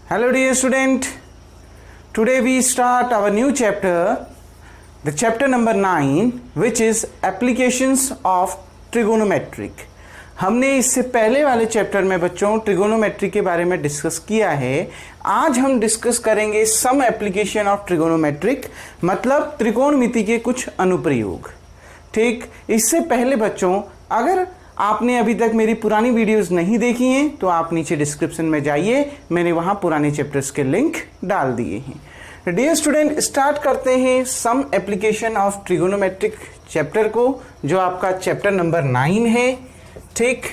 Hello dear student, today we start our new chapter, the chapter number 9, which is applications of trigonometric. हमने इससे पहले वाले chapter में बच्चों ट्रिगोनोमेट्री के बारे में डिस्कस किया है। आज हम डिस्कस करेंगे सम एप्लीकेशन ऑफ ट्रिगोनोमेट्रिक, मतलब त्रिकोणमिति के कुछ अनुप्रयोग। ठीक, इससे पहले बच्चों अगर आपने अभी तक मेरी पुरानी वीडियोस नहीं देखी हैं तो आप नीचे डिस्क्रिप्शन में जाइए, मैंने वहां पुराने चैप्टर्स के लिंक डाल दिए हैं। डियर स्टूडेंट, स्टार्ट करते हैं some application of trigonometric chapter को, जो आपका चैप्टर नंबर 9 है। ठीक,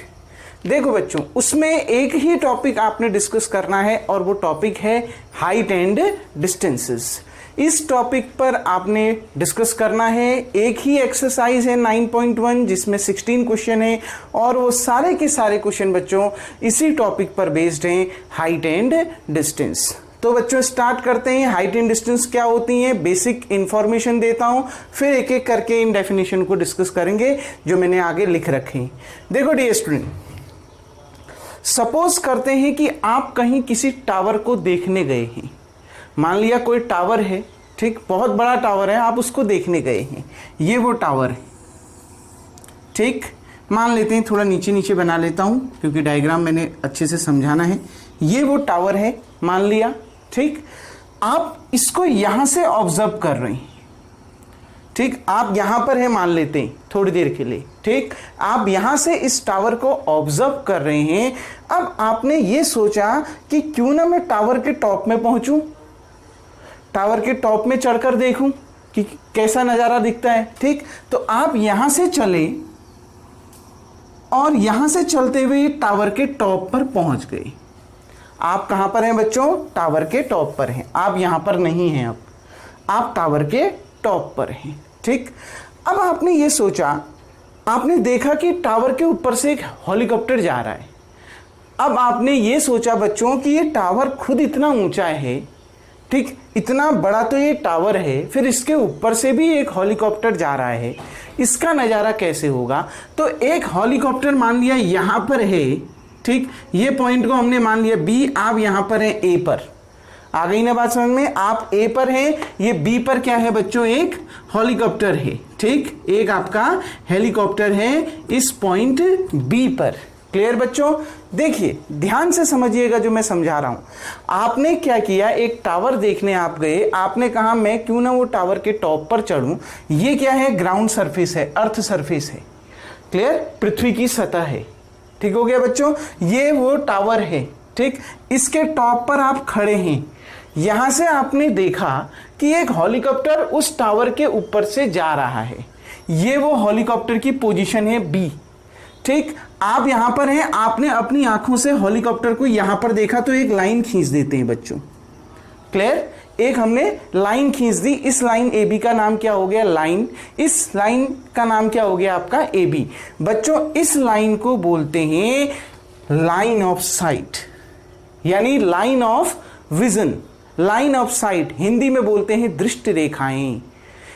देखो बच्चों, उसमें एक ही टॉपिक आपने डिस्कस करना है और वो टॉपिक है हाइट एंड डिस्टेंसेस। इस टॉपिक पर आपने डिस्कस करना है। एक ही एक्सरसाइज है 9.1 जिसमें 16 क्वेश्चन है और वो सारे के सारे क्वेश्चन बच्चों इसी टॉपिक पर बेस्ड हैं, हाइट एंड डिस्टेंस। तो बच्चों स्टार्ट करते हैं। हाइट एंड डिस्टेंस क्या होती हैं, बेसिक इंफॉर्मेशन देता हूं, फिर एक एक करके इन डेफिनेशन को डिस्कस करेंगे जो मैंने आगे लिख रखे हैं। देखो डियर स्टूडेंट, सपोज करते हैं कि आप कहीं किसी टावर को देखने गए हैं। मान लिया कोई टावर है, ठीक, बहुत बड़ा टावर है, आप उसको देखने गए हैं। ये वो टावर है, ठीक, मान लेते हैं, थोड़ा नीचे नीचे बना लेता हूं क्योंकि डायग्राम मैंने अच्छे से समझाना है। ये वो टावर है मान लिया, ठीक, आप इसको यहां से ऑब्जर्व कर रहे हैं। ठीक, आप यहां पर है मान लेते हैं थोड़ी देर के लिए। ठीक, आप यहां से इस टावर को ऑब्जर्व कर रहे हैं। अब आपने ये सोचा कि क्यों ना मैं टावर के टॉप में पहुंचूं, टावर के टॉप में चढ़कर देखूं कि कैसा नजारा दिखता है। ठीक, तो आप यहां से चले और यहां से चलते हुए टावर के टॉप पर पहुंच गए। आप कहां पर हैं बच्चों, टावर के टॉप पर हैं। आप यहां पर नहीं हैं, अब आप टावर के टॉप पर हैं। ठीक, अब आपने ये सोचा, आपने देखा कि टावर के ऊपर से एक हेलीकॉप्टर जा रहा है। अब आपने ये सोचा बच्चों कि ये टावर खुद इतना ऊंचा है, ठीक, इतना बड़ा तो ये टावर है, फिर इसके ऊपर से भी एक हेलीकॉप्टर जा रहा है, इसका नज़ारा कैसे होगा। तो एक हेलीकॉप्टर मान लिया यहां पर है, ठीक, ये पॉइंट को हमने मान लिया बी, आप यहां पर हैं ए पर। आ गई ना बात समझ में, आप ए पर हैं, ये बी पर क्या है बच्चों, एक हेलीकॉप्टर है। ठीक, एक आपका हेलीकॉप्टर है इस पॉइंट बी पर। क्लियर बच्चों, देखिए ध्यान से समझिएगा जो मैं समझा रहा हूं। आपने क्या किया, एक टावर देखने आप गए, आपने कहा मैं क्यों ना वो टावर के टॉप पर चढ़ूं। ये क्या है, ग्राउंड सरफेस है, अर्थ सरफेस है। क्लियर, पृथ्वी की सतह है। ठीक हो गया बच्चों, ये वो टावर है। ठीक, इसके टॉप पर आप खड़े हैं। यहां से आपने देखा कि एक हेलीकॉप्टर उस टावर के ऊपर से जा रहा है। ये वो हेलीकॉप्टर की पोजीशन है बी। ठीक, आप यहां पर हैं, आपने अपनी आंखों से हेलीकॉप्टर को यहां पर देखा तो एक लाइन खींच देते हैं बच्चों। क्लियर, एक हमने लाइन खींच दी। इस लाइन ए बी का नाम क्या हो गया, लाइन। इस लाइन का नाम क्या हो गया आपका, ए बी। बच्चों इस लाइन को बोलते हैं लाइन ऑफ साइट, यानी line of vision, line of site. Hindi में बोलते हैं दृष्टि रेखाएं,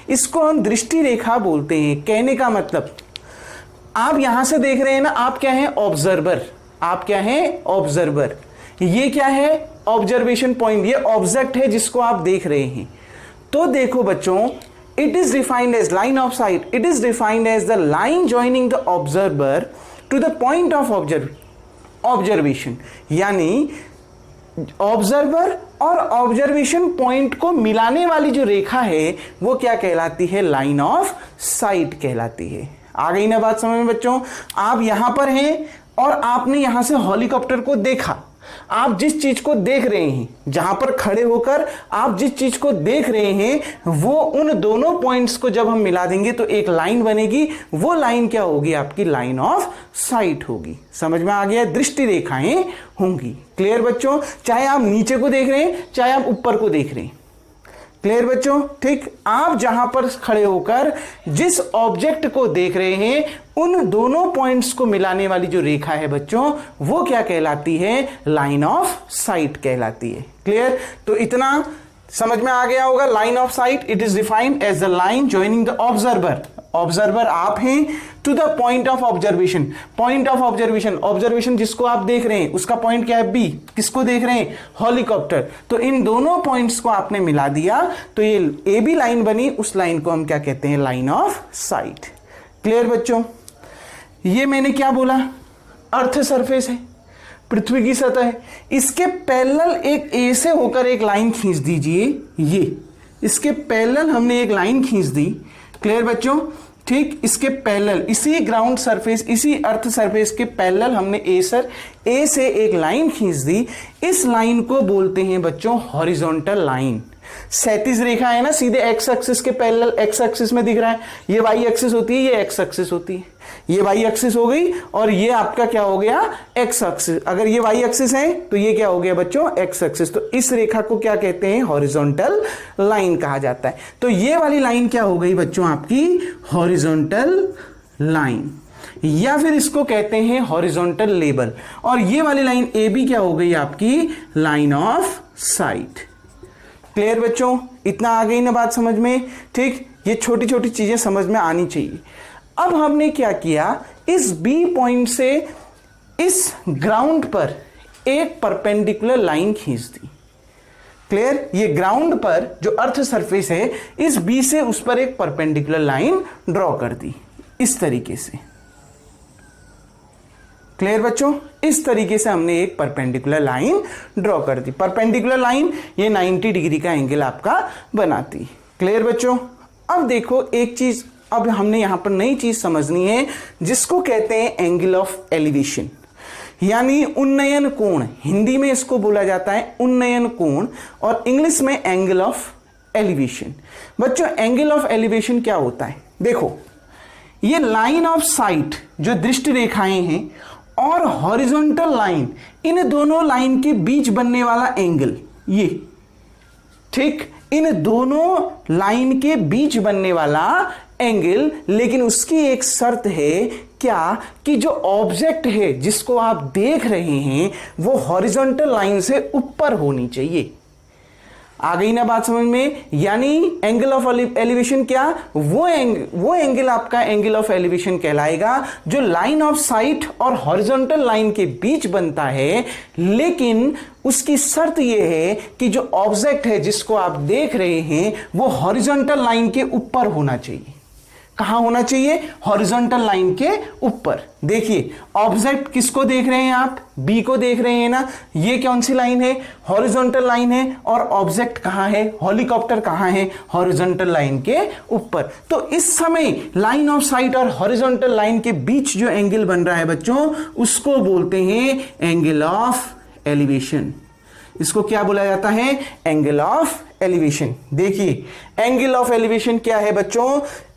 इसको हम दृष्टि रेखा बोलते हैं। कहने का मतलब, आप यहां से देख रहे हैं ना, आप क्या हैं, ऑब्जर्वर। आप क्या हैं, ऑब्जर्वर। ये क्या है, ऑब्जर्वेशन पॉइंट, ये ऑब्जेक्ट है जिसको आप देख रहे हैं। तो देखो बच्चों, it is defined as line of sight, it is defined as the line joining the observer to the point of observation. यानी ऑब्जर्वर और ऑब्जर्वेशन पॉइंट को मिलाने वाली जो रेखा है वो क्या कहलाती है, लाइन ऑफ साइट कहलाती है। आ गई ना बात समझ में बच्चों। आप यहां पर हैं और आपने यहां से हेलीकॉप्टर को देखा। आप जिस चीज को देख रहे हैं, जहां पर खड़े होकर आप जिस चीज को देख रहे हैं, वो उन दोनों पॉइंट्स को जब हम मिला देंगे तो एक लाइन बनेगी। वो लाइन क्या होगी, आपकी लाइन ऑफ साइट होगी। समझ में आ गया, दृष्टि रेखाएं होंगी। क्लियर बच्चों, चाहे आप नीचे को देख रहे हैं चाहे आप ऊपर को देख रहे हैं। क्लियर बच्चों, ठीक, आप जहां पर खड़े होकर जिस ऑब्जेक्ट को देख रहे हैं उन दोनों पॉइंट्स को मिलाने वाली जो रेखा है बच्चों, वो क्या कहलाती है, लाइन ऑफ साइट कहलाती है। क्लियर, तो इतना समझ में आ गया होगा। Line of sight, it is defined as the line joining the observer observer आप हैं, to the point of observation, point of observation, observation जिसको आप देख रहे हैं उसका पॉइंट क्या है बी, किसको देख रहे हैं हेलीकॉप्टर, तो इन दोनों पॉइंट्स को आपने मिला दिया तो ये ए बी लाइन बनी, उस लाइन को हम क्या कहते हैं लाइन ऑफ साइट। क्लियर बच्चों, ये मैंने क्या बोला, अर्थ सरफेस है, पृथ्वी की सतह है, इसके पैरेलल एक ए से होकर एक लाइन खींच दीजिए, ये इसके पैरेलल हमने एक लाइन खींच दी। क्लियर बच्चों, ठीक, इसके पैरेलल इसी ग्राउंड सरफेस, इसी अर्थ सरफेस के पैरेलल हमने ए से एक लाइन खींच दी, इस लाइन को बोलते हैं बच्चों हॉरिजॉन्टल लाइन। क्षैतिज रेखा है ना, सीधे एक्स एक्सिस के पैरेलल, एक्स एक्सिस में दिख रहा है, ये वाई एक्सिस होती है, ये एक्स एक्सिस होती है, ये वाई एक्सिस हो गई और ये आपका क्या हो गया एक्स एक्सिस। अगर ये वाई एक्सिस है तो ये क्या हो गया बच्चों एक्स एक्सिस। तो इस रेखा को क्या कहते हैं हॉरिजॉन्टल लाइन कहा जाता है। तो ये वाली लाइन क्या हो गई बच्चों आपकी हॉरिजॉन्टल लाइन, या फिर इसको कहते हैं हॉरिजॉन्टल लेबल। और ये वाली लाइन ए बी क्या हो गई आपकी लाइन ऑफ साइट। क्लियर बच्चों, इतना आ गई ना बात समझ में, ठीक, ये छोटी छोटी चीजें समझ में आनी चाहिए। अब हमने क्या किया, इस बी पॉइंट से इस ग्राउंड पर एक परपेंडिकुलर लाइन खींच दी। क्लियर, ये ग्राउंड पर जो अर्थ सरफेस है इस बी से उस पर एक परपेंडिकुलर लाइन ड्रॉ कर दी इस तरीके से। क्लियर बच्चों, इस तरीके से हमने एक परपेंडिकुलर लाइन ड्रॉ कर दी। परपेंडिकुलर लाइन ये 90 डिग्री का एंगल आपका बनाती। क्लियर बच्चों, अब देखो एक चीज, अब हमने यहां पर नई चीज समझनी है जिसको कहते हैं एंगल ऑफ एलिवेशन, यानी उन्नयन कोण। हिंदी में इसको बोला जाता है उन्नयन कोण और इंग्लिश में एंगल ऑफ एलिवेशन। बच्चों एंगल ऑफ एलिवेशन क्या होता है, देखो ये लाइन ऑफ साइट जो दृष्टि रेखाएं हैं और हॉरिजॉन्टल लाइन, इन दोनों लाइन के बीच बनने वाला एंगल, ये ठीक, इन दोनों लाइन के बीच बनने वाला एंगल। लेकिन उसकी एक शर्त है क्या, कि जो ऑब्जेक्ट है जिसको आप देख रहे हैं वो हॉरिजॉन्टल लाइन से ऊपर होनी चाहिए। आ गई ना बात समझ में, यानी एंगल ऑफ एलिवेशन क्या, वो एंगल आपका एंगल ऑफ एलिवेशन कहलाएगा जो लाइन ऑफ साइट और हॉरिजॉन्टल लाइन के बीच बनता है। लेकिन उसकी शर्त यह है कि जो ऑब्जेक्ट है जिसको आप देख रहे हैं वो हॉरिजॉन्टल लाइन के ऊपर होना चाहिए। कहां होना चाहिए, हॉरिजॉन्टल लाइन के ऊपर। देखिए ऑब्जेक्ट किसको देख रहे हैं आप, बी को देख रहे हैं ना, ये कौन सी लाइन है, हॉरिजॉन्टल लाइन है, और ऑब्जेक्ट कहां है, हेलीकॉप्टर कहां है, हॉरिजॉन्टल लाइन के ऊपर। तो इस समय लाइन ऑफ साइट और हॉरिजॉन्टल लाइन के बीच जो एंगल बन रहा है बच्चों उसको बोलते हैं एंगल ऑफ एलिवेशन। इसको क्या बोला जाता है, एंगल ऑफ एलिवेशन। देखिए एंगल ऑफ एलिवेशन क्या है बच्चों,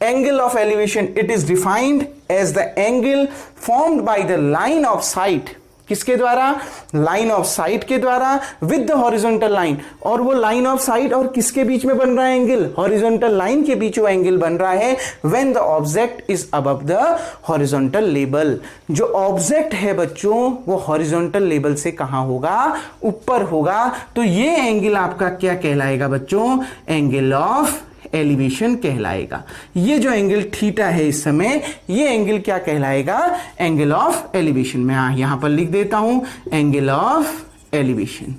angle of elevation it is defined as the angle formed by the line of sight, किसके द्वारा, लाइन ऑफ साइट के द्वारा, विद द हॉरिजॉन्टल लाइन। और वो लाइन ऑफ साइट और किसके बीच में बन रहा है एंगल, हॉरिजॉन्टल लाइन के बीच वो एंगल बन रहा है when the object is above the horizontal level. जो ऑब्जेक्ट है बच्चों वो हॉरिजॉन्टल लेवल से कहां होगा, ऊपर होगा। तो ये एंगल आपका क्या कहलाएगा बच्चों, एंगल ऑफ एलिवेशन कहलाएगा। ये जो एंगल थीटा है इस समय, ये एंगल क्या कहलाएगा, एंगल ऑफ एलिवेशन। मैं यहां पर लिख देता हूं एंगल ऑफ एलिवेशन।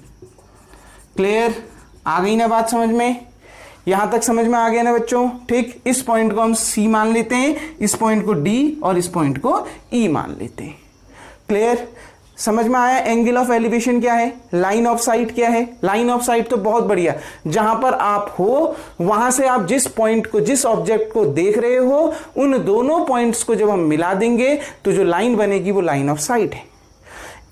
क्लियर, आ गई ना बात समझ में, यहां तक समझ में आ गया ना बच्चों, ठीक। इस पॉइंट को हम सी मान लेते हैं, इस पॉइंट को डी और इस पॉइंट को ई मान लेते हैं। क्लियर, समझ में आया एंगल ऑफ एलिवेशन क्या है, लाइन ऑफ साइट क्या है। लाइन ऑफ साइट तो बहुत बढ़िया, जहां पर आप हो वहां से आप जिस पॉइंट को, जिस ऑब्जेक्ट को देख रहे हो उन दोनों पॉइंट्स को जब हम मिला देंगे तो जो लाइन बनेगी वो लाइन ऑफ साइट है।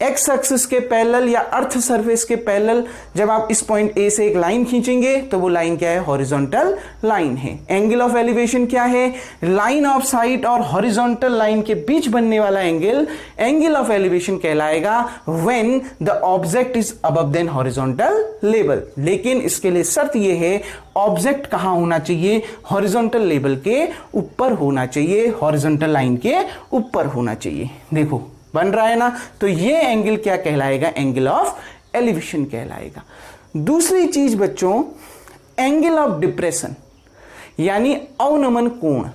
एक्स एक्सिस के पैरेलल या अर्थ सरफेस के पैरेलल जब आप इस पॉइंट ए से एक लाइन खींचेंगे तो वो लाइन क्या है, हॉरिजॉन्टल लाइन है। एंगल ऑफ एलिवेशन क्या है, लाइन ऑफ साइट और हॉरिजॉन्टल लाइन के बीच बनने वाला एंगल एंगल ऑफ एलिवेशन कहलाएगा when the object is above than horizontal level. लेकिन इसके लिए शर्त ये है ऑब्जेक्ट कहां होना चाहिए, हॉरिजॉन्टल लेवल के ऊपर होना चाहिए, हॉरिजॉन्टल लाइन के ऊपर होना चाहिए। देखो बन रहा है ना, तो ये एंगल क्या कहलाएगा, एंगल ऑफ एलिवेशन कहलाएगा। दूसरी चीज बच्चों, एंगल ऑफ डिप्रेशन यानी अवनमन कोण।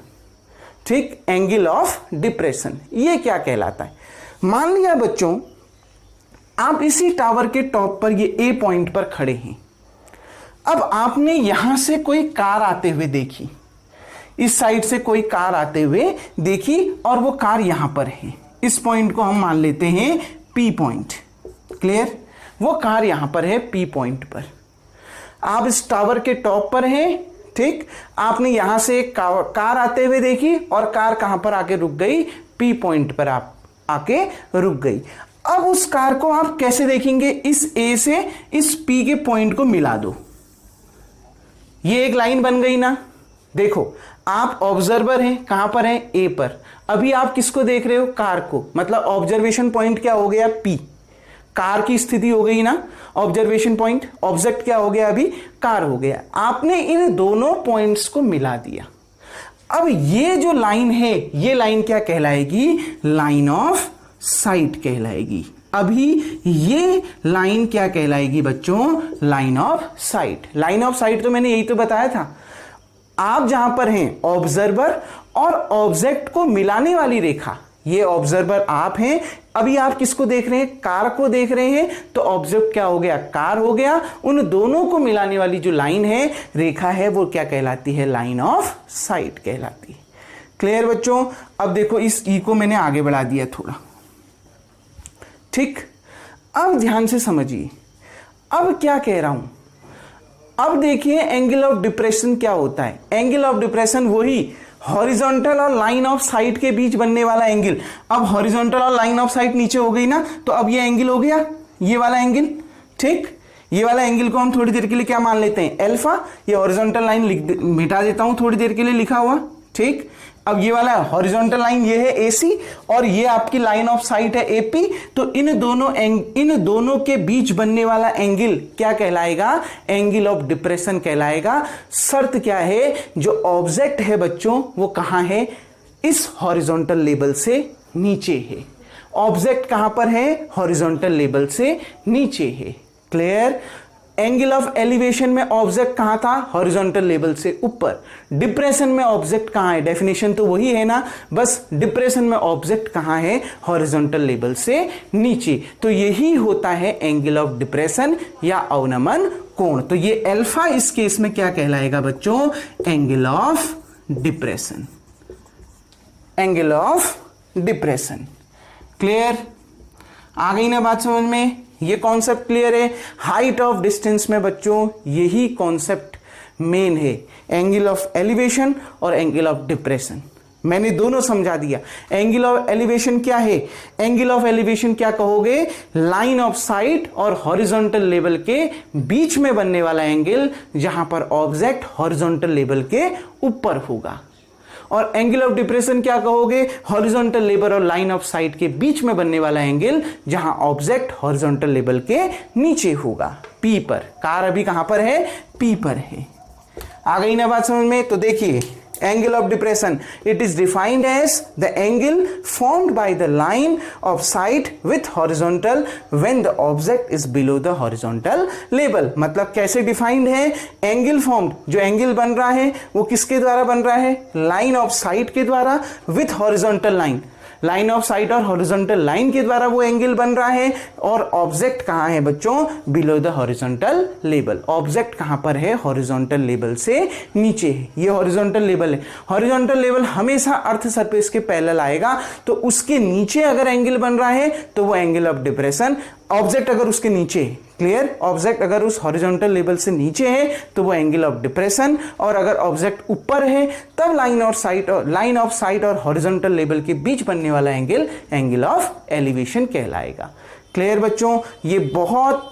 ठीक, एंगल ऑफ डिप्रेशन, ये क्या कहलाता है। मान लिया बच्चों आप इसी टावर के टॉप पर, ये ए पॉइंट पर खड़े हैं। अब आपने यहां से कोई कार आते हुए देखी, इस साइड से कोई कार आते हुए देखी और वो कार यहां पर है। इस पॉइंट को हम मान लेते हैं पी पॉइंट। क्लियर, वो कार यहां पर है पी पॉइंट पर। आप इस टावर के टॉप पर हैं, ठीक, आपने यहां से एक कार आते हुए देखी और कार कहां पर आके रुक गई, पी पॉइंट पर आप आके रुक गई। अब उस कार को आप कैसे देखेंगे, इस ए से इस पी के पॉइंट को मिला दो, ये एक लाइन बन गई ना। देखो आप ऑब्जर्वर हैं, कहां पर हैं, ए पर। अभी आप किसको देख रहे हो, कार को, मतलब ऑब्जर्वेशन पॉइंट क्या हो गया, पी, कार की स्थिति हो गई ना ऑब्जर्वेशन पॉइंट, ऑब्जेक्ट क्या हो गया अभी, कार हो गया। आपने इन दोनों पॉइंट्स को मिला दिया। अब ये जो लाइन है, ये लाइन क्या कहलाएगी, लाइन ऑफ साइट कहलाएगी। अभी ये लाइन क्या कहलाएगी बच्चों, line of site. Line of site तो मैंने यही तो बताया था, आप जहां पर हैं ऑब्जर्वर और ऑब्जेक्ट को मिलाने वाली रेखा, ये ऑब्जर्वर आप हैं, अभी आप किसको देख रहे हैं, कार को देख रहे हैं, तो ऑब्जेक्ट क्या हो गया, कार हो गया। उन दोनों को मिलाने वाली जो लाइन है, रेखा है, वो क्या कहलाती है, लाइन ऑफ साइट कहलाती है। क्लियर बच्चों। अब देखो इस ई को मैंने आगे बढ़ा दिया थोड़ा, ठीक। अब ध्यान से समझिए, अब क्या कह रहा हूं, अब देखिए एंगल ऑफ डिप्रेशन क्या होता है। एंगल ऑफ डिप्रेशन वही हॉरिजॉन्टल और लाइन ऑफ साइट के बीच बनने वाला एंगल। अब हॉरिजॉन्टल और लाइन ऑफ साइट नीचे हो गई ना, तो अब ये एंगल हो गया, ये वाला एंगल, ठीक। ये वाला एंगल को हम थोड़ी देर के लिए क्या मान लेते हैं, अल्फा। ये हॉरिजॉन्टल लाइन मिटा देता हूं थोड़ी देर के लिए लिखा हुआ, ठीक। अब ये वाला हॉरिजॉन्टल लाइन ये है AC और ये आपकी लाइन ऑफ साइट है AP। तो इन दोनों के बीच बनने वाला एंगल क्या कहलाएगा, एंगल ऑफ डिप्रेशन कहलाएगा। शर्त क्या है, जो ऑब्जेक्ट है बच्चों वो कहां है, इस हॉरिजॉन्टल लेवल से नीचे है। ऑब्जेक्ट कहां पर है, हॉरिजॉन्टल लेवल से नीचे है। क्लियर। एंगल ऑफ एलिवेशन में ऑब्जेक्ट कहां था, हॉरिजॉन्टल लेवल से ऊपर। डिप्रेशन में ऑब्जेक्ट कहां है, डेफिनेशन तो वही है ना, बस डिप्रेशन में ऑब्जेक्ट कहां है, हॉरिजॉन्टल लेवल से नीचे। तो यही होता है एंगल ऑफ डिप्रेशन या अवनमन कोण। तो ये अल्फा इस केस में क्या कहलाएगा बच्चों, angle of depression, angle of depression. Clear, आ गई ना बात समझ में, ये कॉन्सेप्ट क्लियर है। हाइट ऑफ डिस्टेंस में बच्चों यही कॉन्सेप्ट मेन है, एंगल ऑफ एलिवेशन और एंगल ऑफ डिप्रेशन। मैंने दोनों समझा दिया। एंगल ऑफ एलिवेशन क्या है, एंगल ऑफ एलिवेशन क्या कहोगे, लाइन ऑफ साइट और हॉरिजॉन्टल लेवल के बीच में बनने वाला एंगल, जहां पर ऑब्जेक्ट हॉरिजॉन्टल लेवल के ऊपर होगा। और एंगल ऑफ डिप्रेशन क्या कहोगे, हॉरिजॉन्टल लेवल और लाइन ऑफ साइट के बीच में बनने वाला एंगल, जहां ऑब्जेक्ट हॉरिजॉन्टल लेवल के नीचे होगा, पी पर। कार अभी कहां पर है, पी पर है। आ गई ना बात समझ में। तो देखिए angle of depression, it is defined as the angle formed by the line of sight with horizontal when the object is below the horizontal level. मतलब कैसे डिफाइंड है, एंगल फॉर्म्ड, जो एंगल बन रहा है वो किसके द्वारा बन रहा है, लाइन ऑफ साइट के द्वारा, with horizontal line, line of sight और हॉरिजॉन्टल लाइन के द्वारा वो एंगल बन रहा है। और ऑब्जेक्ट कहां है बच्चों, below the horizontal level. Object कहां पर है, हॉरिजॉन्टल लेवल से नीचे है। ये हॉरिजॉन्टल लेवल है। हॉरिजॉन्टल लेवल हमेशा अर्थ सरफेस के पैरेलल आएगा, तो उसके नीचे अगर एंगल बन रहा है तो वो एंगल ऑफ डिप्रेशन। ऑब्जेक्ट अगर उसके नीचे है, क्लियर, ऑब्जेक्ट अगर उस हॉरिजॉन्टल लेवल से नीचे है तो वो एंगल ऑफ डिप्रेशन। और अगर ऑब्जेक्ट ऊपर है तब लाइन ऑफ साइट और हॉरिजॉन्टल लेवल के बीच बनने वाला एंगल, एंगल ऑफ एलिवेशन कहलाएगा। क्लियर बच्चों, ये बहुत,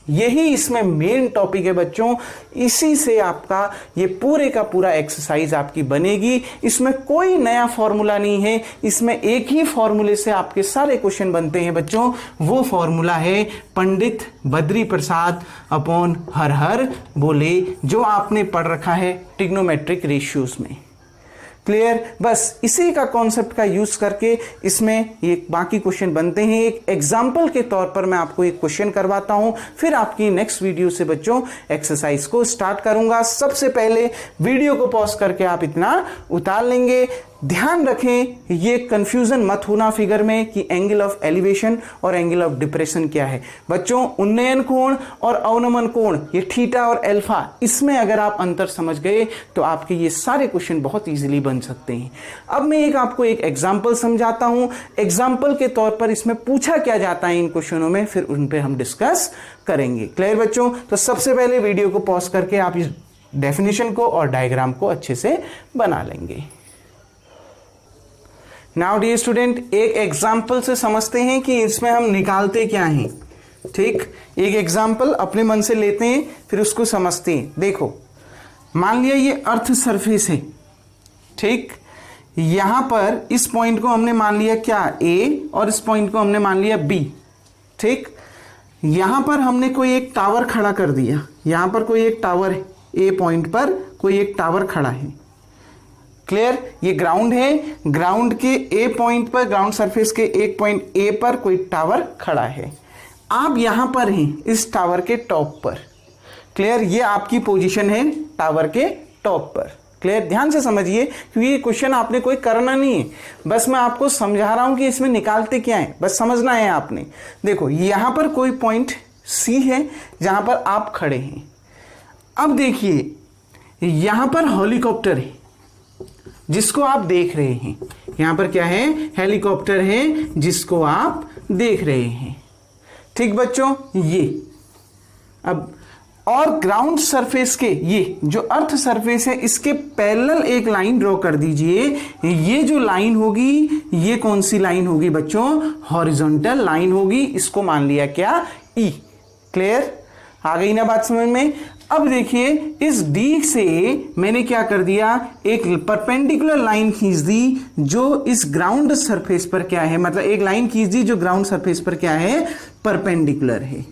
यही इसमें मेन टॉपिक है बच्चों। इसी से आपका ये पूरे का पूरा एक्सरसाइज आपकी बनेगी। इसमें कोई नया फॉर्मूला नहीं है, इसमें एक ही फॉर्मूले से आपके सारे क्वेश्चन बनते हैं बच्चों। वो फॉर्मूला है पंडित बद्री प्रसाद अपॉन हर बोले, जो आपने पढ़ रखा है ट्रिग्नोमेट्रिक रेशियोज में। क्लियर। बस इसी का कॉन्सेप्ट का यूज करके इसमें ये बाकी क्वेश्चन बनते हैं। एक एग्जाम्पल के तौर पर मैं आपको एक क्वेश्चन करवाता हूं, फिर आपकी नेक्स्ट वीडियो से बच्चों एक्सरसाइज को स्टार्ट करूंगा। सबसे पहले वीडियो को पॉज करके आप इतना उतार लेंगे। ध्यान रखें, ये कंफ्यूजन मत होना फिगर में कि एंगल ऑफ एलिवेशन और एंगल ऑफ डिप्रेशन क्या है। बच्चों उन्नयन कोण और अवनमन कोण, ये थीटा और अल्फा, इसमें अगर आप अंतर समझ गए तो आपके ये सारे क्वेश्चन बहुत इजीली बन सकते हैं। अब मैं आपको एक एग्जांपल समझाता हूं। एग्जांपल के तौर पर इसमें पूछा क्या जाता है इन क्वेश्चनों में, फिर उन पे हम डिस्कस करेंगे। क्लियर बच्चों? तो सबसे पहले वीडियो को पॉज करके आप इस डेफिनेशन को और डायग्राम को अच्छे से बना लेंगे। नाउ डियर स्टूडेंट, एक एग्जाम्पल से समझते हैं कि इसमें हम निकालते क्या हैं। ठीक, एक एग्जाम्पल अपने मन से लेते हैं, फिर उसको समझते हैं। देखो, मान लिया ये अर्थ सरफेस है। ठीक, यहां पर इस पॉइंट को हमने मान लिया क्या, ए, और इस पॉइंट को हमने मान लिया बी। ठीक, यहां पर हमने कोई एक टावर खड़ा कर दिया। यहां पर कोई एक टावर है, ए पॉइंट पर कोई एक टावर खड़ा है। क्लियर? ये ग्राउंड है, ग्राउंड के ए पॉइंट पर, ग्राउंड सरफेस के एक पॉइंट ए पर कोई टावर खड़ा है। आप यहां पर हैं इस टावर के टॉप पर। क्लियर? ये आपकी पोजीशन है टावर के टॉप पर। क्लियर? ध्यान से समझिए, क्योंकि ये क्वेश्चन आपने कोई करना नहीं है, बस मैं आपको समझा रहा हूं कि इसमें निकालते क्या है, बस समझना है आपने। देखो, यहां पर कोई पॉइंट सी है जहां पर आप खड़े हैं। अब देखिए, यहां पर हेलीकॉप्टर है जिसको आप देख रहे हैं। यहां पर क्या है? हेलीकॉप्टर है जिसको आप देख रहे हैं। ठीक बच्चों, ये अब और ग्राउंड सरफेस के, ये जो अर्थ सरफेस है, इसके पैरेलल एक लाइन ड्रॉ कर दीजिए। ये जो लाइन होगी, ये कौन सी लाइन होगी बच्चों? हॉरिजॉन्टल लाइन होगी। इसको मान लिया क्या? ई। क्लियर? आ गई ना बात समझ में? अब देखिए, इस D से मैंने क्या कर दिया, एक परपेंडिकुलर लाइन खींच दी जो इस ग्राउंड सरफेस पर क्या है, मतलब एक लाइन खींच दी जो ग्राउंड सरफेस पर क्या है, परपेंडिकुलर है।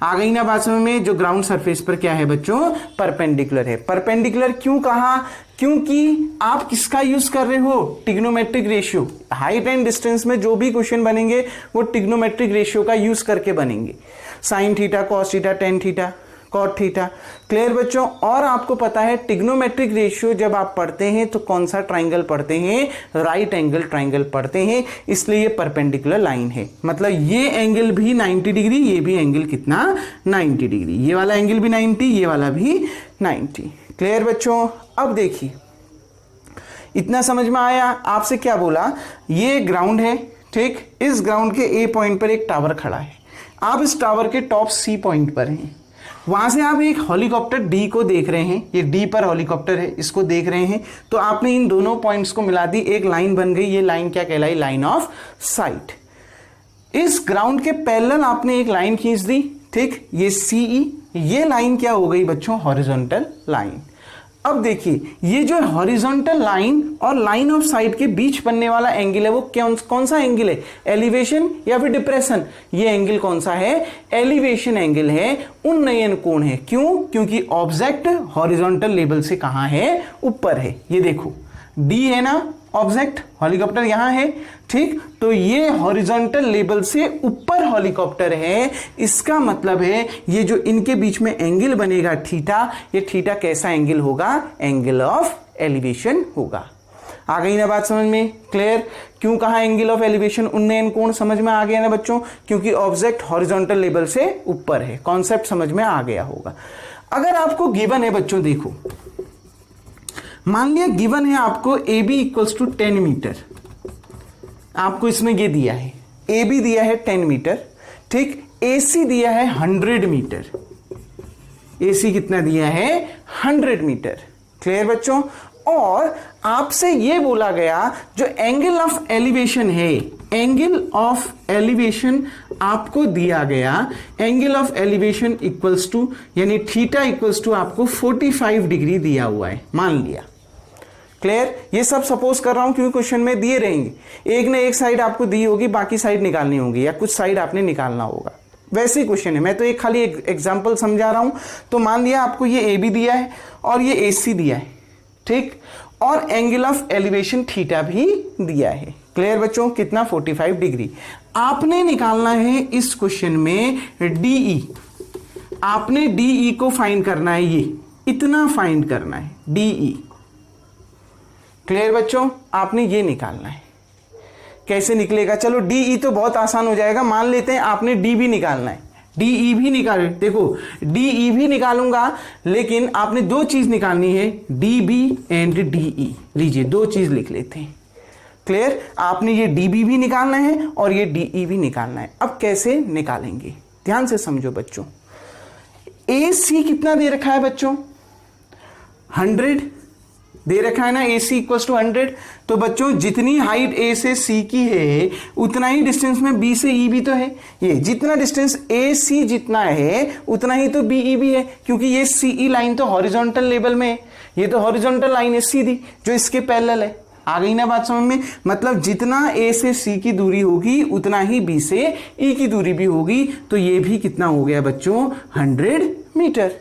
आ गई ना बात समझ में? जो ग्राउंड सरफेस पर क्या है बच्चों? परपेंडिकुलर है। परपेंडिकुलर क्यों कहा? क्योंकि आप किसका यूज कर रहे हो? Trigonometric ratio. Height and distance में जो भी क्वेश्चन बनेंगे वो ट्रिग्नोमेट्रिक रेशियो का यूज करके बनेंगे। Sine theta, cos theta, tan theta, cot theta. Clear बच्चों? और आपको पता है ट्रिग्नोमेट्रिक रेशियो जब आप पढ़ते हैं तो कौन सा ट्राइंगल पढ़ते हैं? राइट एंगल ट्राइंगल पढ़ते हैं। इसलिए ये परपेंडिकुलर लाइन है, मतलब ये एंगल भी 90 डिग्री, ये भी एंगल कितना? 90 डिग्री। ये वाला एंगल भी 90, ये वाला भी 90। क्लियर बच्चों? अब देखिए, इतना समझ में आया? आपसे क्या बोला, ये ग्राउंड है। ठीक, इस ग्राउंड के ए पॉइंट पर एक टावर खड़ा है। आप इस टावर के टॉप सी पॉइंट पर हैं। वहां से आप एक हेलीकॉप्टर डी को देख रहे हैं। ये डी पर हेलीकॉप्टर है, इसको देख रहे हैं। तो आपने इन दोनों पॉइंट्स को मिला दी, एक लाइन बन गई। ये लाइन क्या कहलाई? Line of site. इस ग्राउंड के पैरेलल आपने एक लाइन खींच दी। ठीक, ये सीई, ये लाइन क्या हो गई बच्चों? Horizontal line. अब देखिए, ये जो हॉरिजॉन्टल लाइन और लाइन ऑफ साइट के बीच बनने वाला एंगल है, वो कौन सा एंगल है? एलिवेशन या फिर डिप्रेशन? ये एंगल कौन सा है? एलिवेशन एंगल है, उन्नयन कोण है। क्यों? क्योंकि ऑब्जेक्ट हॉरिजॉन्टल लेवल से कहां है? ऊपर है। ये देखो, डी है ना ऑब्जेक्ट, हेलीकॉप्टर यहां है। ठीक, तो ये हॉरिजॉन्टल लेवल से ऊपर हेलीकॉप्टर है। इसका मतलब है ये जो इनके बीच में एंगल बनेगा थीटा, ये थीटा कैसा एंगल होगा? एंगल ऑफ एलिवेशन होगा। आ गई ना बात समझ में? क्लियर? क्यों कहा एंगल ऑफ एलिवेशन, उन्नयन कोण? समझ में आ गया ना बच्चों? क्योंकि ऑब्जेक्ट हॉरिजॉन्टल लेवल से ऊपर है। कॉन्सेप्ट समझ में आ गया होगा। अगर आपको गिवन है बच्चों, देखो मान लिया गिवन है आपको A B equals to 10 metre. आपको इसमें ये दिया है, ए बी दिया है 10 मीटर। ठीक, ए सी दिया है 100 मीटर। ए सी कितना दिया है? 100 मीटर। क्लियर बच्चों? और आपसे यह बोला गया जो एंगल ऑफ एलिवेशन है, एंगल ऑफ एलिवेशन आपको दिया गया, angle of elevation equals to, यानी थीटा इक्वल्स टू आपको 45 डिग्री दिया हुआ है, मान लिया। क्लियर? ये सब सपोज कर रहा हूं क्योंकि क्वेश्चन में दिए रहेंगे। एक ने एक साइड आपको दी होगी, बाकी साइड निकालनी होगी या कुछ साइड आपने निकालना होगा। वैसे ही क्वेश्चन है, मैं तो एक खाली एक एग्जांपल समझा रहा हूं। तो मान लिया आपको ये ए बी दिया है और ये ए सी दिया है। ठीक, और एंगल ऑफ एलिवेशन थीटा भी दिया है। क्लियर बच्चों, कितना 45 डिग्री। आपने निकालना है इस क्वेश्चन में डीई, आपने डीई को फाइंड करना है, ये इतना फाइंड करना है डीई। क्लियर बच्चों, आपने ये निकालना है। कैसे निकलेगा, चलो डीई तो बहुत आसान हो जाएगा, मान लेते हैं आपने डी भी निकालना है, डीई भी निकाल, देखो डीई भी निकालूंगा, लेकिन आपने दो चीज निकालनी है, डीबी एंड डीई। लीजिए दो चीज लिख लेते हैं। क्लियर, आपने ये डीबी भी निकालना है और ये डीई भी निकालना है। अब कैसे निकालेंगे, ध्यान से समझो बच्चों। ए सी कितना दे रखा है बच्चों, 100 दे रखा है ना, ए सी इक्वल टू 100। तो बच्चों जितनी हाइट ए से सी की है उतना ही डिस्टेंस में बी से ई भी तो है। ये जितना डिस्टेंस ए सी जितना है उतना ही तो बी ई भी है, क्योंकि ये सी ई लाइन तो हॉरिजॉन्टल लेवल में है, ये तो हॉरिजॉन्टल लाइन है सीधी जो इसके पैरेलल है। आ गई ना बात समझ में, मतलब जितना ए से सी की दूरी होगी उतना ही बी से ई की दूरी भी होगी। तो ये भी कितना हो गया बच्चों, 100 मीटर,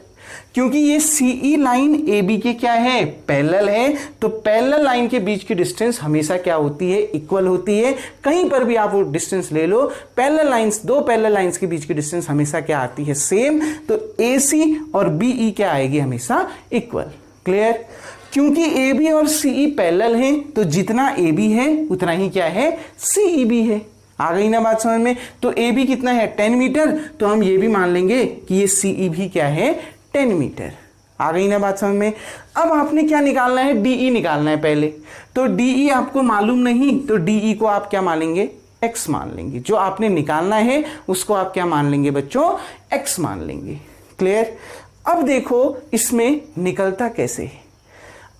क्योंकि ये सीई लाइन ए बी के क्या है, पैरेलल है। तो पैरेलल लाइन के बीच की डिस्टेंस हमेशा क्या होती है, इक्वल होती है। कहीं पर भी आप वो डिस्टेंस ले लो, पैरेलल लाइंस, दो पैरेलल लाइंस के बीच की डिस्टेंस हमेशा क्या आती है, सेम। तो ए सी और बीई क्या आएगी, हमेशा इक्वल। क्लियर, क्योंकि ए बी और सीई पैरेलल हैं, तो जितना ए बी है उतना ही क्या है, सीई भी है। आ गई ना बात समझ में। तो ए बी कितना है, 10 मीटर, तो हम ये भी मान लेंगे कि ये सीई भी क्या है, 10 मीटर। आ गई ना बात समझ में। अब आपने क्या निकालना है, डीई निकालना है पहले। तो डीई आपको मालूम नहीं, तो डीई को आप क्या मान लेंगे, एक्स मान लेंगे। जो आपने निकालना है उसको आप क्या मान लेंगे बच्चों, एक्स मान लेंगे। क्लियर, अब देखो इसमें निकलता कैसे है।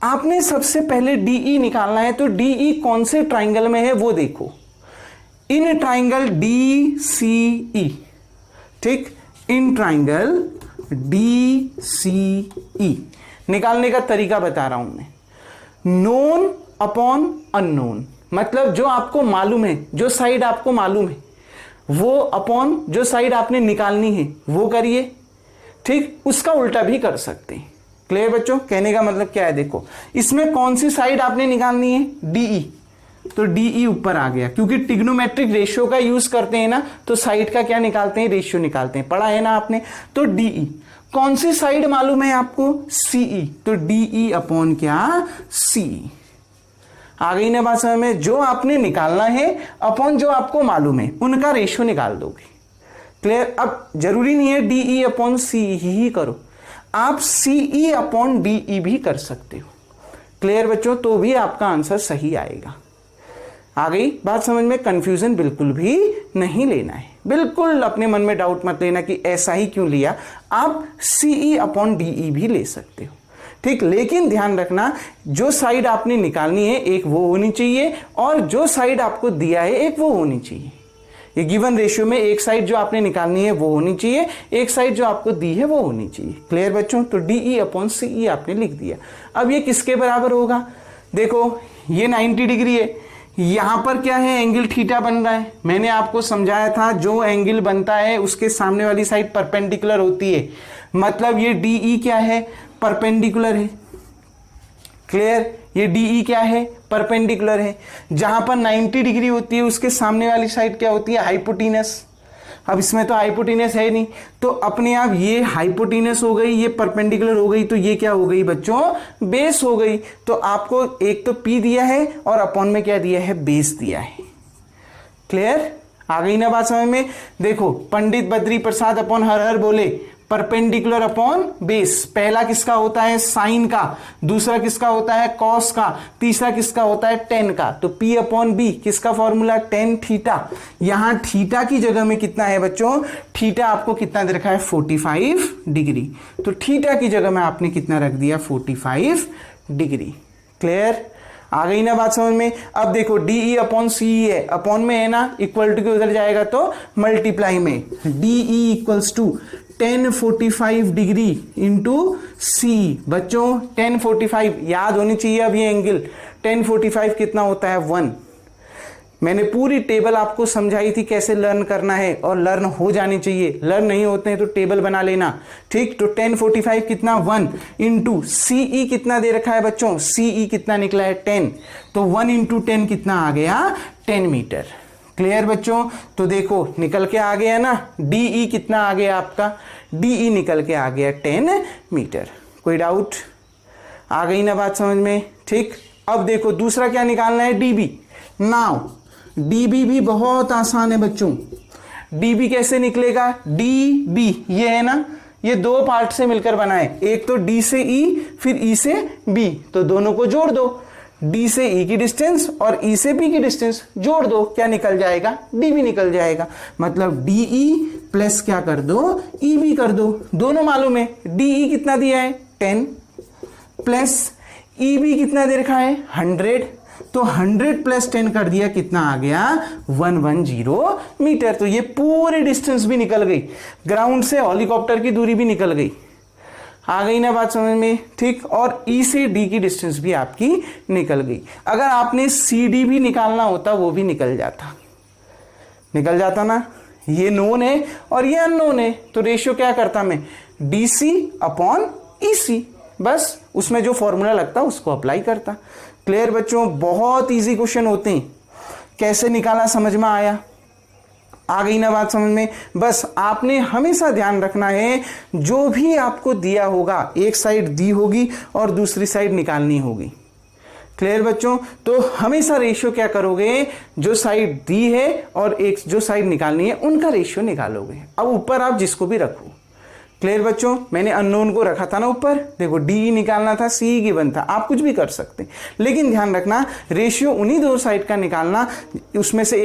आपने सबसे पहले डीई निकालना है, तो डीई कौन से ट्राइंगल में है वो देखो, इन ट्राइंगल डी सी ई, ठीक, इन ट्राइंगल डी सी ई। निकालने का तरीका बता रहा हूं मैं, नोन अपॉन अननोन, मतलब जो आपको मालूम है, जो साइड आपको मालूम है वो अपॉन जो साइड आपने निकालनी है वो करिए, ठीक। उसका उल्टा भी कर सकते हैं। क्लियर बच्चों, कहने का मतलब क्या है, देखो इसमें कौन सी साइड आपने निकालनी है, डीई, तो डीई ऊपर आ गया, क्योंकि ट्रिग्नोमेट्रिक रेशियो का यूज करते हैं ना, तो साइड का क्या निकालते हैं, रेशियो निकालते हैं, पढ़ा है ना आपने। तो डीई, कौन सी साइड मालूम है आपको, सीई, तो डीई अपॉन क्या, सी। आ गई ना बात समझ में। जो आपने निकालना है अपॉन जो आपको मालूम है उनका रेशियो निकाल दोगे। क्लियर, अब जरूरी नहीं है डीई अपॉन सी ही करो, आप सीई अपॉन डीई भी कर सकते हो। क्लियर बच्चों, तो भी आपका आंसर सही आएगा। आ गई बात समझ में, कंफ्यूजन बिल्कुल भी नहीं लेना है, बिल्कुल अपने मन में डाउट मत लेना कि ऐसा ही क्यों लिया, आप सीई अपॉन डीई भी ले सकते हो, ठीक। लेकिन ध्यान रखना, जो साइड आपने निकालनी है एक वो होनी चाहिए, और जो साइड आपको दिया है एक वो होनी चाहिए। ये गिवन रेशियो में एक साइड जो आपने निकालनी है वो होनी चाहिए, एक साइड जो आपको दी है वो होनी चाहिए। क्लियर बच्चों, तो डीई अपॉन सीई आपने लिख दिया। अब ये किसके बराबर होगा, देखो ये 90 डिग्री है, यहां पर क्या है, एंगल थीटा बन रहा है। मैंने आपको समझाया था जो एंगल बनता है उसके सामने वाली साइड परपेंडिकुलर होती है, मतलब ये डीई क्या है, परपेंडिकुलर है। क्लियर, ये डीई क्या है, परपेंडिकुलर है। जहां पर 90 डिग्री होती है उसके सामने वाली साइड क्या होती है, हाइपोटेनस। अब इसमें तो हाइपोटेनस है नहीं, तो अपने आप ये हाइपोटेनस हो गई, ये परपेंडिकुलर हो गई, तो ये क्या हो गई बच्चों, बेस हो गई। तो आपको एक तो पी दिया है और अपॉन में क्या दिया है, बेस दिया है। क्लियर, आ गई ना बात समझ में। देखो पंडित बद्री प्रसाद अपॉन हर हर बोले, परपेंडिकुलर अपॉन बेस, पहला किसका होता है, साइन का, दूसरा किसका होता है, कॉस का, तीसरा किसका होता है, टेन का। तो P अपॉन बी किसका फॉर्मूला, टेन थीटा। यहां थीटा की जगह में कितना है बच्चों, थीटा आपको कितना दे रखा है, 45 डिग्री। तो थीटा की जगह में आपने कितना रख दिया, 45 डिग्री। क्लियर, आ गई ना बात समझ में। अब देखो डीई अपॉन सीई है, अपॉन में है ना, इक्वल टू के उधर जाएगा तो मल्टीप्लाई में, DE equals to 1045 degree into C. बच्चों 1045 याद होनी चाहिए। अब ये एंगल 1045 कितना होता है, 1। मैंने पूरी टेबल आपको समझाई थी कैसे लर्न करना है, और लर्न हो जानी चाहिए। लर्न नहीं होते हैं तो टेबल बना लेना, ठीक। तो 1045 कितना 1 इंटू सीई कितना दे रखा है बच्चों, सीई कितना निकला है 10, तो 1 इंटू 10 कितना आ गया 10 मीटर। क्लियर बच्चों, तो देखो निकल के आ गया ना, डीई कितना आ गया आपका, डीई निकल के आ गया 10 मीटर। कोई डाउट, आ गई ना बात समझ में, ठीक। अब देखो दूसरा क्या निकालना है, डीबी। नाउ डीबी भी बहुत आसान है बच्चों। डीबी कैसे निकलेगा, डीबी ये है ना, ये दो पार्ट से मिलकर बना है, एक तो डी से ई फिर ई से बी, तो दोनों को जोड़ दो, डी से ई की डिस्टेंस और ई से बी की डिस्टेंस जोड़ दो, क्या निकल जाएगा, डीबी निकल जाएगा। मतलब डीई प्लस क्या कर दो, ईबी कर दो, दोनों मालूम है। डीई कितना दिया है 10 प्लस ईबी कितना दे रखा है 100, तो 100 प्लस 10 कर दिया, कितना आ गया 110 मीटर। तो ये पूरी डिस्टेंस भी निकल गई, ग्राउंड से हेलीकॉप्टर की दूरी भी निकल गई। आ गई ना बात समझ में, ठीक। और ई से डी की डिस्टेंस भी आपकी निकल गई। अगर आपने सी डी भी निकालना होता वो भी निकल जाता ना। ये नोन है और ये अननोन है, तो रेशियो क्या करता मैं, डी सी अपॉन ई सी, बस उसमें जो फॉर्मूला लगता उसको अप्लाई करता। क्लियर बच्चों, बहुत इजी क्वेश्चन होते हैं, कैसे निकाला समझ में आया, आ गई ना बात समझ में। बस आपने हमेशा ध्यान रखना है, जो भी आपको दिया होगा एक साइड दी होगी और दूसरी साइड निकालनी होगी। क्लियर बच्चों, तो हमेशा रेशियो क्या करोगे, जो साइड दी है और एक जो साइड निकालनी है उनका रेशियो निकालोगे। अब ऊपर आप जिसको भी रखो। क्लियर बच्चों, मैंने अननोन को रखा था ना ऊपर, देखो डी निकालना था, सी गिवन था, आप कुछ भी कर सकते हैं, लेकिन ध्यान रखना रेशियो उन्हीं दो साइड का निकालना, उसमें से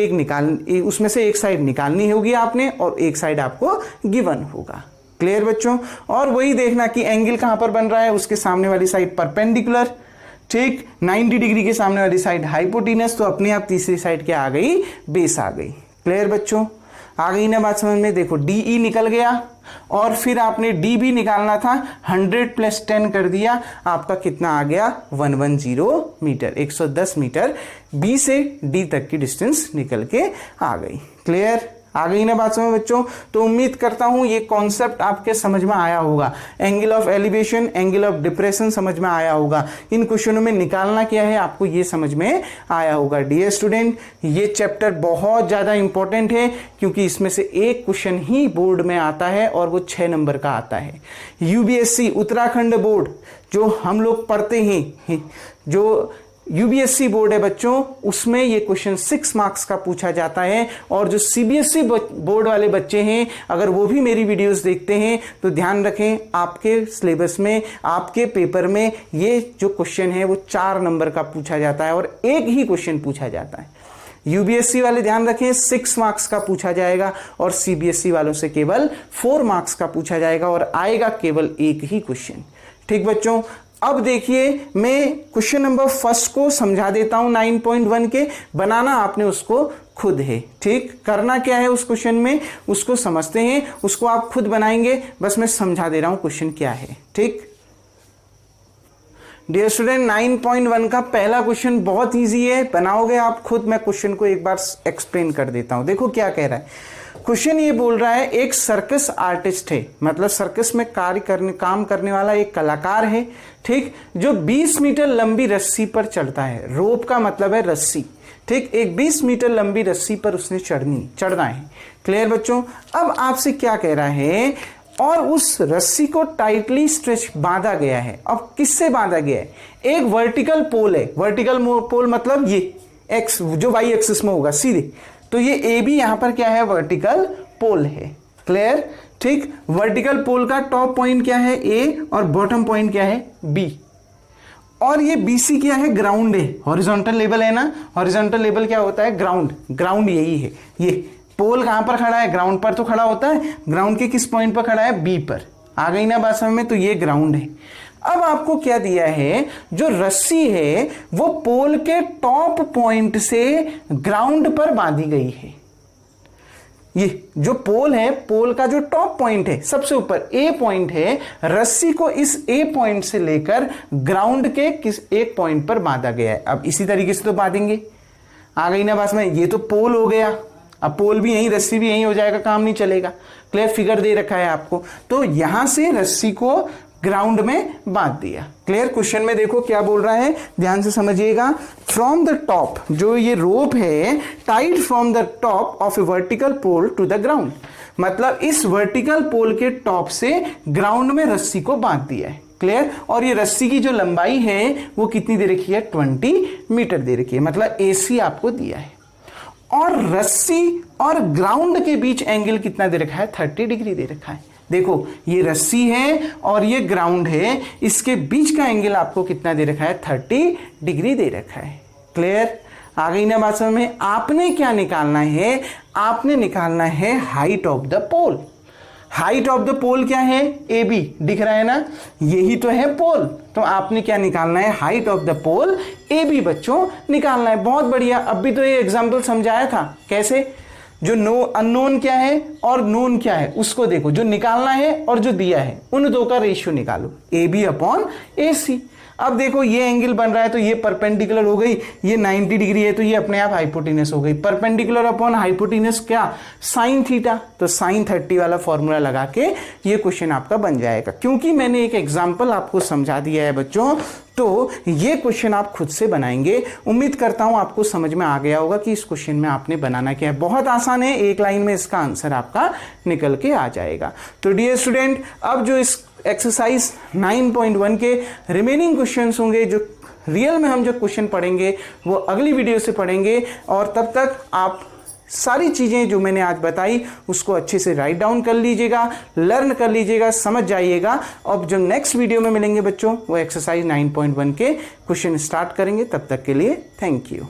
एक साइड निकालनी होगी आपने और एक साइड आपको गिवन होगा। क्लियर बच्चों, और वही देखना कि एंगल कहां पर बन रहा है, उसके सामने वाली साइड परपेंडिकुलर, ठीक, 90 डिग्री के सामने वाली साइड हाइपोटेनस, तो अपने आप तीसरी साइड क्या आ गई, बेस आ गई। क्लियर बच्चों, आ गई ना बात समझ में। देखो डीई निकल गया और फिर आपने डी भी निकालना था, 100 प्लस 10 कर दिया, आपका कितना आ गया 110 मीटर, 110 मीटर बी से डी तक की डिस्टेंस निकल के आ गई। क्लियर, आ गई ना बात समझ बच्चों। तो उम्मीद करता हूं ये कॉन्सेप्ट आपके समझ में आया होगा, angle of elevation, angle of depression समझ में आया होगा, इन क्वेश्चनों में निकालना क्या है आपको ये समझ में आया होगा। डियर स्टूडेंट, ये चैप्टर बहुत ज्यादा इंपॉर्टेंट है क्योंकि इसमें से एक क्वेश्चन ही बोर्ड में आता है और वो 6 नंबर का आता है। यूबीएससी उत्तराखंड बोर्ड जो हम लोग पढ़ते हैं, जो यूबीएससी बोर्ड है बच्चों, उसमें ये क्वेश्चन 6 मार्क्स का पूछा जाता है। और जो सीबीएसई बोर्ड वाले बच्चे हैं, अगर वो भी मेरी वीडियोस देखते हैं तो ध्यान रखें, आपके सिलेबस में, आपके पेपर में ये जो क्वेश्चन है वो 4 नंबर का पूछा जाता है और एक ही क्वेश्चन पूछा जाता है। यूबीएससी वाले ध्यान रखें 6 मार्क्स का पूछा जाएगा और सीबीएसई वालों से केवल 4 मार्क्स का पूछा जाएगा और आएगा केवल एक ही क्वेश्चन। ठीक बच्चों, अब देखिए मैं क्वेश्चन नंबर फर्स्ट को समझा देता हूं 9.1 के, बनाना आपने उसको खुद है। ठीक, करना क्या है उस क्वेश्चन में उसको समझते हैं, उसको आप खुद बनाएंगे, बस मैं समझा दे रहा हूं क्वेश्चन क्या है। ठीक डियर स्टूडेंट, 9.1 का पहला क्वेश्चन बहुत इजी है, बनाओगे आप खुद। मैं क्वेश्चन को एक बार एक्सप्लेन कर देता हूं। देखो क्या कह रहा है क्वेश्चन, ये बोल रहा है एक सर्कस आर्टिस्ट है, मतलब सर्कस में काम करने वाला एक कलाकार है, ठीक, जो 20 मीटर लंबी रस्सी पर चढ़ता है। रोप का मतलब है रस्सी, ठीक, एक 20 मीटर लंबी रस्सी पर उसने चढ़ना है। क्लियर बच्चों, अब आपसे क्या कह रहा है, और उस रस्सी को टाइटली स्ट्रेच बांधा गया है। अब किससे बांधा गया है, एक वर्टिकल पोल है, वर्टिकल पोल मतलब ये एक्स जो वाई एक्सिस में होगा सीधे, तो ये ए बी यहां पर क्या है, वर्टिकल पोल है। क्लियर, ठीक, वर्टिकल पोल का टॉप पॉइंट क्या है ए और बॉटम पॉइंट क्या है बी, और ये बीसी क्या है, ग्राउंड है। हॉरिजॉन्टल लेवल है ना, हॉरिजॉन्टल लेवल क्या होता है, ग्राउंड, ग्राउंड यही है। ये पोल कहां पर खड़ा है, ग्राउंड पर तो खड़ा होता है, ग्राउंड के किस पॉइंट पर खड़ा है, बी पर। आ गई ना बात समझ में, तो ये ग्राउंड है। अब आपको क्या दिया है, जो रस्सी है वो पोल के टॉप पॉइंट से ग्राउंड पर बांधी गई है। ये जो पोल है, पोल का जो टॉप पॉइंट है सबसे ऊपर ए पॉइंट है, रस्सी को इस ए पॉइंट से लेकर ग्राउंड के किस एक पॉइंट पर बांधा गया है। अब इसी तरीके से तो बांधेंगे, आ गई ना बात में, ये तो पोल हो गया, अब पोल भी यहीं, रस्सी भी यहीं हो जाएगा, काम नहीं चलेगा। क्लियर, फिगर दे रखा है आपको, तो यहां से रस्सी को ग्राउंड में बांध दिया। क्लियर, क्वेश्चन में देखो क्या बोल रहा है, ध्यान से समझिएगा। फ्रॉम द टॉप, जो ये रोप है, tied from the top of a vertical pole to the ground, मतलब इस वर्टिकल पोल के टॉप से ग्राउंड में रस्सी को बांध दिया है। क्लियर, और ये रस्सी की जो लंबाई है वो कितनी दे रखी है, 20 मीटर दे रखी है, मतलब AC आपको दिया है। और रस्सी और ग्राउंड के बीच एंगल कितना दे रखा है, 30 डिग्री दे रखा है। देखो ये रस्सी है और ये ग्राउंड है, इसके बीच का एंगल आपको कितना दे रखा है, 30 डिग्री दे रखा है। क्लियर, आ गई ना बात समझ में। आपने क्या निकालना है, आपने निकालना है height of the pole. Height of the pole क्या है, AB, दिख रहा है ना, यही तो है पोल, तो आपने क्या निकालना है, height of the pole AB बच्चों निकालना है। बहुत बढ़िया, अब भी तो ये एग्जांपल समझाया था कैसे, जो अननोन क्या है और नोन क्या है उसको देखो, जो निकालना है और जो दिया है उन दो का रेशियो निकालो, AB अपॉन AC। अब देखो ये एंगल बन रहा है तो ये परपेंडिकुलर हो गई, ये 90 डिग्री है तो ये अपने आप हाइपोटेनस हो गई। परपेंडिकुलर अपॉन हाइपोटेनस क्या, साइन थीटा, तो साइन 30 वाला फॉर्मूला लगा के ये क्वेश्चन आपका बन जाएगा। क्योंकि मैंने एक एग्जांपल आपको समझा दिया है बच्चों, तो ये क्वेश्चन आप खुद से बनाएंगे। उम्मीद करता हूं आपको समझ में आ गया होगा कि इस क्वेश्चन में आपने बनाना क्या है। बहुत आसान है, एक लाइन में इसका आंसर आपका निकल के आ जाएगा। तो डियर स्टूडेंट, अब जो इस एक्सरसाइज 9.1 के रिमेनिंग क्वेश्चंस होंगे, जो रियल में हम जो क्वेश्चन पढ़ेंगे वो अगली वीडियो से पढ़ेंगे, और तब तक आप सारी चीज़ें जो मैंने आज बताई उसको अच्छे से राइट डाउन कर लीजिएगा, लर्न कर लीजिएगा, समझ जाइएगा। अब जो नेक्स्ट वीडियो में मिलेंगे बच्चों, वो एक्सरसाइज 9.1 के क्वेश्चन स्टार्ट करेंगे। तब तक के लिए थैंक यू।